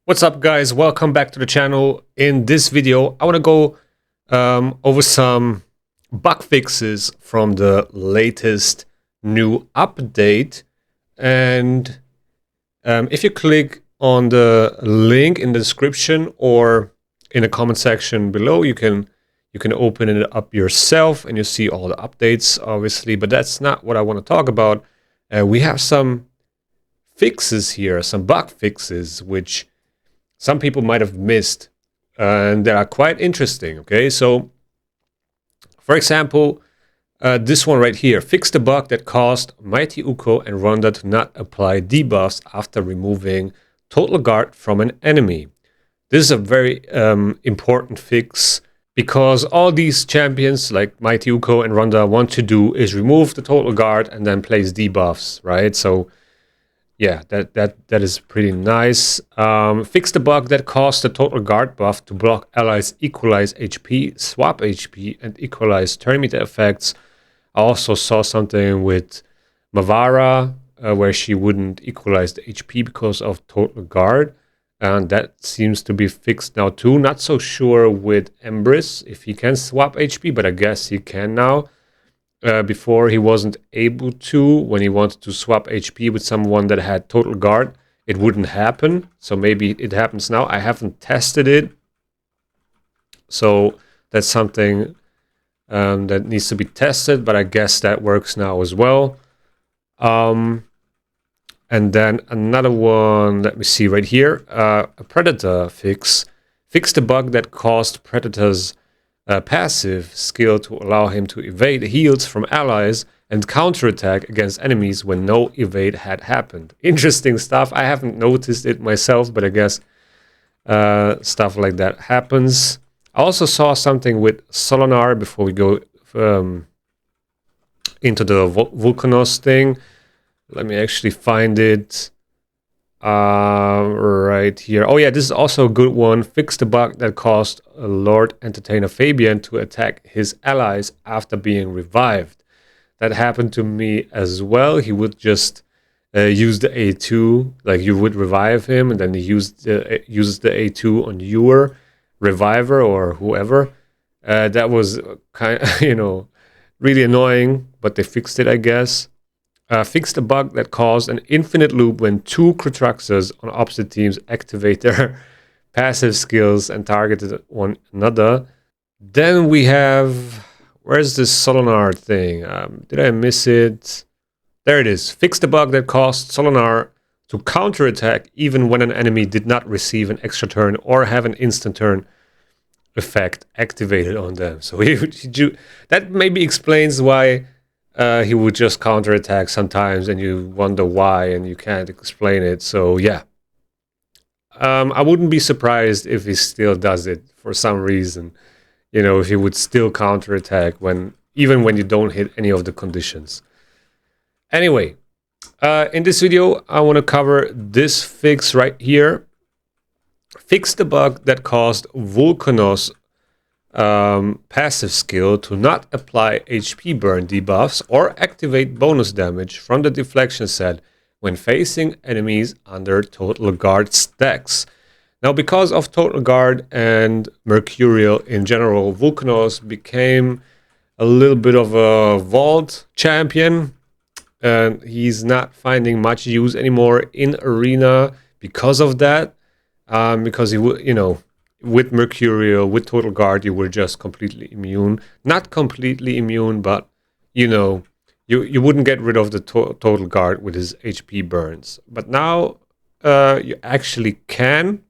What's up, guys? Welcome back to the channel. In this video I want to go over some bug fixes from the latest new update. And if you click on the link in the description or in the comment section below, you can open it up yourself and you see all the updates, obviously. But that's not what I want to talk about. We have some fixes here, some bug fixes, which some people might have missed, and they are quite interesting. Okay, so for example, this one right here: fix the bug that caused Mighty Uko and Ronda to not apply debuffs after removing Total Guard from an enemy. This is a very important fix, because all these champions like Mighty Uko and Ronda want to do is remove the Total Guard and then place debuffs, right? So yeah, that is pretty nice. Fix the bug that caused the Total Guard buff to block allies' equalize HP, swap HP, and equalize turn meter effects. I also saw something with Mavara where she wouldn't equalize the HP because of Total Guard, and that seems to be fixed now too. Not so sure with Empress if he can swap HP, but I guess he can now. Before he wasn't able to. When he wanted to swap HP with someone that had Total Guard, it wouldn't happen. So maybe it happens now. I haven't tested it, so that's something that needs to be tested, but I guess that works now as well. And then another one, let me see right here, a Predator fix. Fix the bug that caused Predator's passive skill to allow him to evade heals from allies and counterattack against enemies when no evade had happened. Interesting stuff. I haven't noticed it myself, but I guess stuff like that happens. I also saw something with Solinar before we go into the Vulkanos thing. Let me actually find it right here. Oh yeah, this is also a good one. Fix the bug that caused Lord Entertainer Fabian to attack his allies after being revived. That happened to me as well. He would just use the A2, like you would revive him, and then he uses the A2 on your reviver or whoever. That was kind of, really annoying, but they fixed it, I guess. Fix the bug that caused an infinite loop when two Crutraxes on opposite teams activate their passive skills and targeted one another. Then we have, where's this Solinar thing? Did I miss it? There it is. Fix the bug that caused Solinar to counterattack even when an enemy did not receive an extra turn or have an instant turn effect activated on them. So that maybe explains why he would just counterattack sometimes, and you wonder why, and you can't explain it. So yeah, I wouldn't be surprised if he still does it for some reason. If he would still counterattack even when you don't hit any of the conditions. Anyway, in this video, I want to cover this fix right here. Fix the bug that caused Vulkanos passive skill to not apply HP burn debuffs or activate bonus damage from the deflection set when facing enemies under Total Guard stacks. Now, because of Total Guard and Mercurial in general, Vulkanos became a little bit of a vault champion, and he's not finding much use anymore in Arena because of that. Because he would, with Mercurial, with Total Guard, you were just completely immune. Not completely immune, but, you wouldn't get rid of the Total Guard with his HP burns. But now you actually can.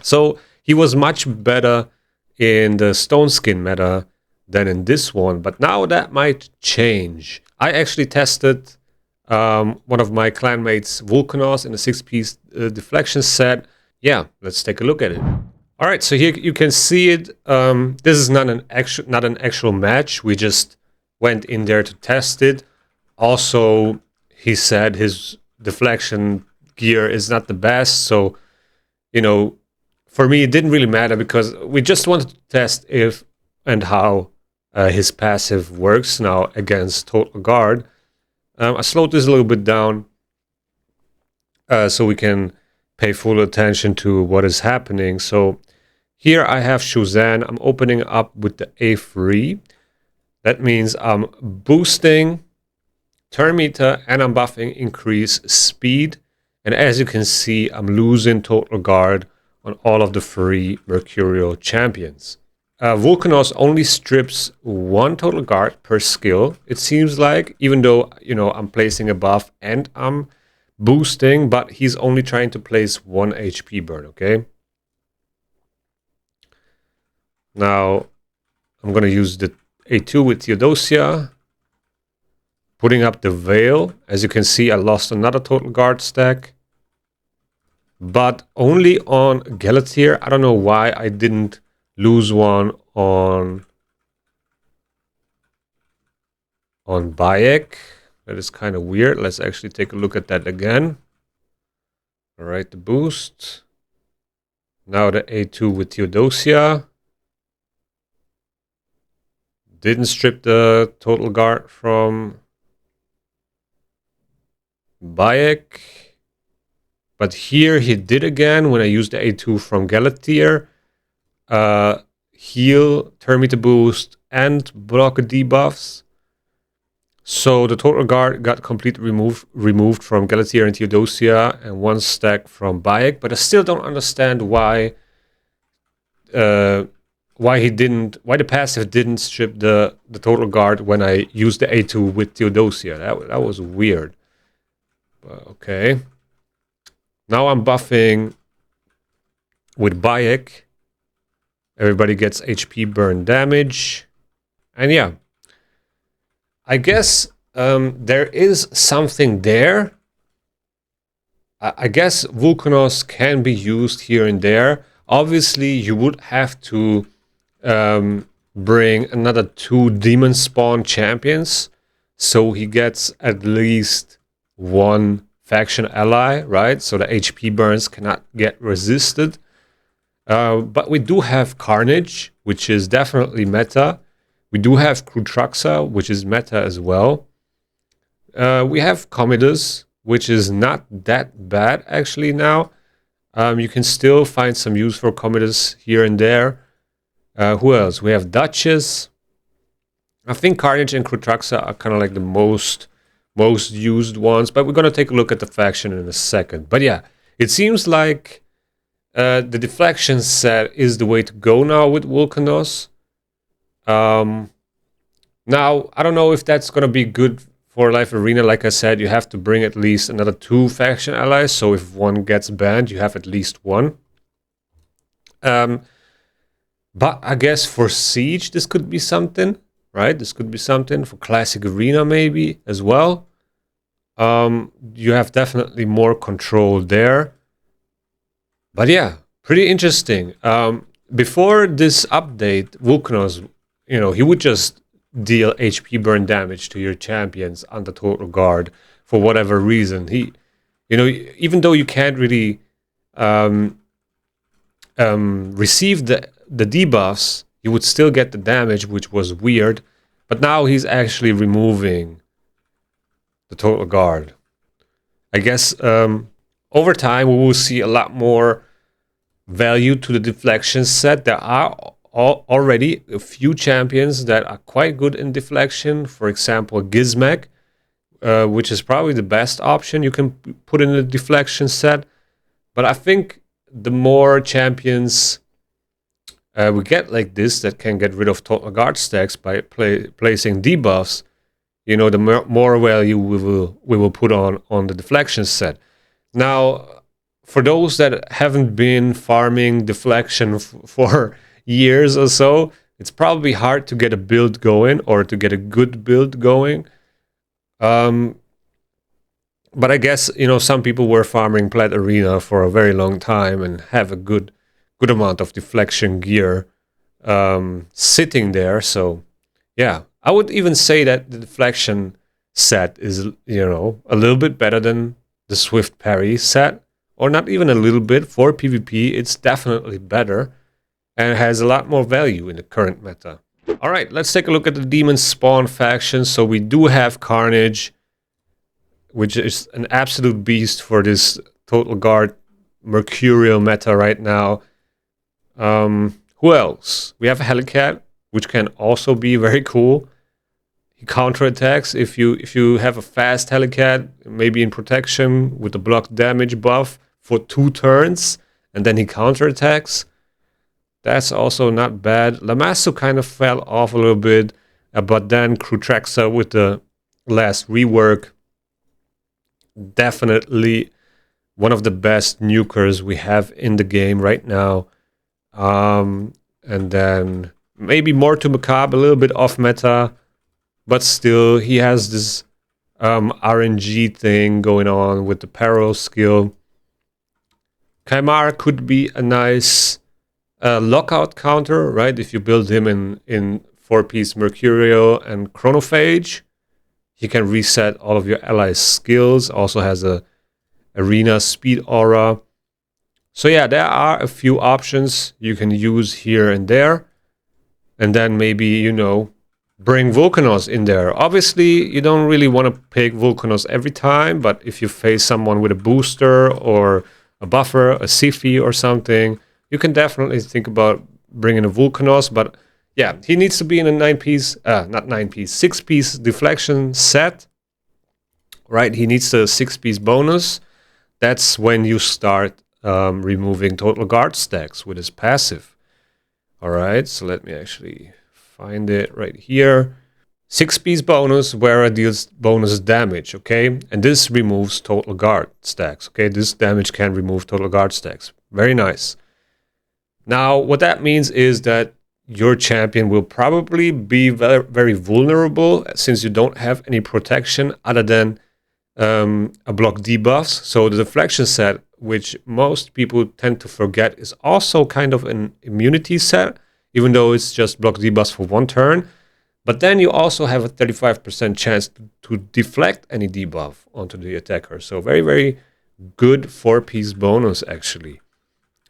So he was much better in the Stone Skin meta than in this one. But now that might change. I actually tested one of my clanmates, Vulkanos, in a 6-piece deflection set. Yeah, let's take a look at it. All right, so here you can see it. This is not an actual match. We just went in there to test it. Also, he said his deflection gear is not the best. So, for me, it didn't really matter because we just wanted to test if and how his passive works now against Total Guard. I slowed this a little bit down so we can pay full attention to what is happening. So here I have Shuzan. I'm opening up with the A3. That means I'm boosting turn meter and I'm buffing increase speed. And as you can see, I'm losing total guard on all of the 3 Mercurial champions. Vulkanos only strips 1 total guard per skill, it seems like, even though, I'm placing a buff and I'm boosting, but he's only trying to place 1 HP burn, okay? Now, I'm going to use the A2 with Theodosia, putting up the Veil. As you can see, I lost another total guard stack, but only on Galatir. I don't know why I didn't lose one on Bayek. That is kind of weird. Let's actually take a look at that again. All right, the boost. Now the A2 with Theodosia. Didn't strip the total guard from Bayek. But here he did again when I used the A2 from Galatir. Heal, turn me to boost, and block debuffs. So the total guard got completely removed from Galatir and Theodosia and 1 stack from Bayek. But I still don't understand why the passive didn't strip the total guard when I used the A2 with Theodosia. That was weird. But okay. Now I'm buffing with Bayek. Everybody gets HP burn damage. And yeah, I guess there is something there. I guess Vulkanos can be used here and there. Obviously, you would have to bring another 2 demon spawn champions, so he gets at least 1 faction ally, right? So the HP burns cannot get resisted. But we do have Carnage, which is definitely meta. We do have Krutraxa, which is meta as well. We have Commodus, which is not that bad actually now. You can still find some use for Commodus here and there. Who else? We have Duchess. I think Carnage and Krutraxa are kind of like the most used ones, but we're going to take a look at the faction in a second. But yeah, it seems like the deflection set is the way to go now with Vulkanos. Now, I don't know if that's going to be good for Live Arena. Like I said, you have to bring at least another 2 faction allies, so if one gets banned, you have at least 1. But I guess for Siege, this could be something, right? This could be something for Classic Arena maybe as well. You have definitely more control there. But yeah, pretty interesting. Before this update, Vulkanos, he would just deal HP burn damage to your champions under total guard for whatever reason. Even though you can't really receive the debuffs, you would still get the damage, which was weird. But now he's actually removing the total guard. I guess over time we will see a lot more value to the deflection set. There are already a few champions that are quite good in deflection. For example, Gizmek, which is probably the best option you can put in the deflection set. But I think the more champions we get like this that can get rid of total guard stacks by placing debuffs, the more value we will put on the deflection set. Now, for those that haven't been farming deflection for years or so, it's probably hard to get a build going or to get a good build going. But I guess, some people were farming Plat Arena for a very long time and have a good amount of deflection gear sitting there. So, yeah, I would even say that the deflection set is, a little bit better than the Swift Parry set. Or not even a little bit. For PvP, it's definitely better and has a lot more value in the current meta. All right, let's take a look at the Demon Spawn faction. So we do have Carnage, which is an absolute beast for this total guard Mercurial meta right now. Who else? We have Helicat, which can also be very cool. He counterattacks if you have a fast Helicat, maybe in protection with the block damage buff for 2 turns, and then he counterattacks. That's also not bad. Lamasu kind of fell off a little bit, but then Krutraxa with the last rework, definitely one of the best nukers we have in the game right now. And then maybe more to Macabre, a little bit off meta, but still he has this RNG thing going on with the Peril skill. Chimera could be a nice lockout counter, right? If you build him in 4-piece Mercurial and Chronophage, he can reset all of your allies' skills. Also has a arena speed aura. So yeah, there are a few options you can use here and there. And then maybe, you know, bring Vulkanos in there. Obviously, you don't really want to pick Vulkanos every time, but if you face someone with a booster or a buffer, a Sifi or something, you can definitely think about bringing a Vulkanos. But yeah, he needs to be in a 9-piece, not 9-piece, 6-piece deflection set, right? He needs the 6-piece bonus. That's when you start removing total guard stacks with his passive. All right, so let me actually find it right here. 6-piece bonus where it deals bonus damage, okay? And this removes total guard stacks, okay? This damage can remove total guard stacks. Very nice. Now, what that means is that your champion will probably be very, very vulnerable since you don't have any protection other than a block debuffs. So the deflection set, which most people tend to forget, is also kind of an immunity set, even though it's just block debuffs for 1 turn. But then you also have a 35% chance to deflect any debuff onto the attacker. So very, very good 4-piece bonus, actually.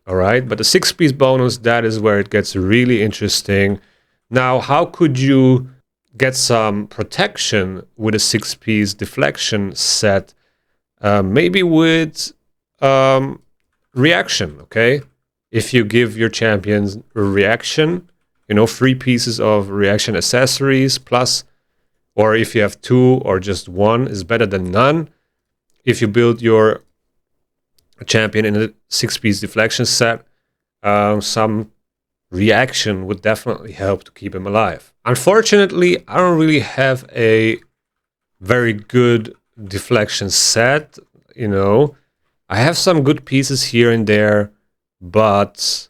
All right, but the 6-piece bonus, that is where it gets really interesting. Now, how could you get some protection with a 6-piece deflection set? Maybe with reaction, okay? If you give your champions a reaction, you know, 3 pieces of reaction accessories plus, or if you have 2 or just 1 is better than none. If you build your champion in a 6-piece deflection set, some reaction would definitely help to keep him alive. Unfortunately, I don't really have a very good deflection set, you know. I have some good pieces here and there, but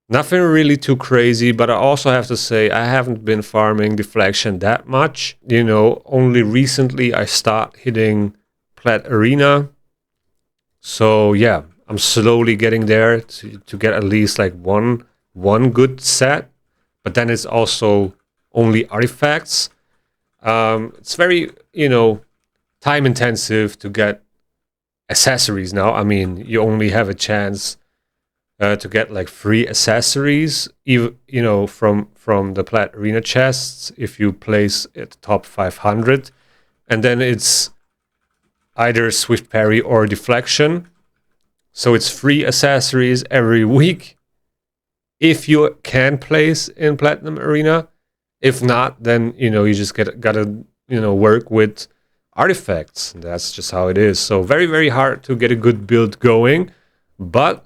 nothing really too crazy. But I also have to say I haven't been farming deflection that much. You know, only recently I start hitting Plat Arena. So yeah, I'm slowly getting there to get at least like one good set. But then it's also only artifacts. It's very, you know, time intensive to get accessories now. I mean, you only have a chance to get like 3 accessories, you know, from the Plat Arena chests if you place at the top 500, and then it's either Swift Parry or Deflection. So it's 3 accessories every week if you can place in Platinum Arena. If not, then, you know, you just gotta, you know, work with artifacts. That's just how it is. So very, very hard to get a good build going. But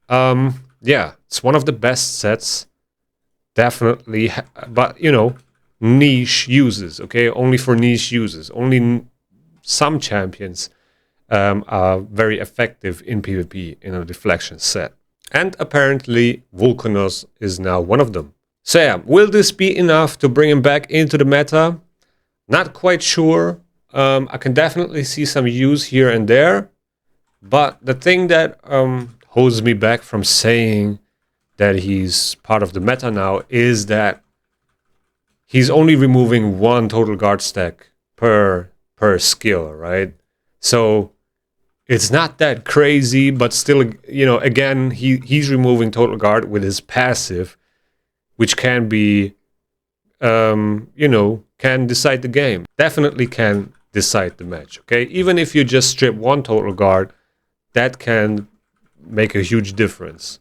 yeah, it's one of the best sets. Definitely. But, you know, niche uses, okay? Only for niche uses. Only some champions are very effective in PvP in a deflection set. And apparently Vulkanos is now one of them. So yeah, will this be enough to bring him back into the meta? Not quite sure. I can definitely see some use here and there. But the thing that holds me back from saying that he's part of the meta now is that he's only removing 1 total guard stack per skill, right? So it's not that crazy, but still, you know, again, he's removing total guard with his passive, which can be, you know, can decide the game. Definitely can decide the match, okay? Even if you just strip 1 total guard, that can make a huge difference.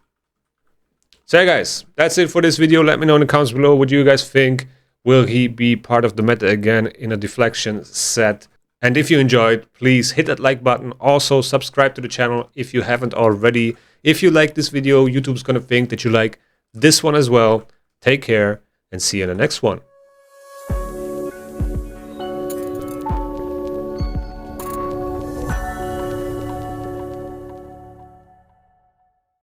So yeah, guys, that's it for this video. Let me know in the comments below what you guys think. Will he be part of the meta again in a deflection set? And if you enjoyed, please hit that like button. Also, subscribe to the channel if you haven't already. If you like this video, YouTube's gonna think that you like this one as well. Take care and see you in the next one.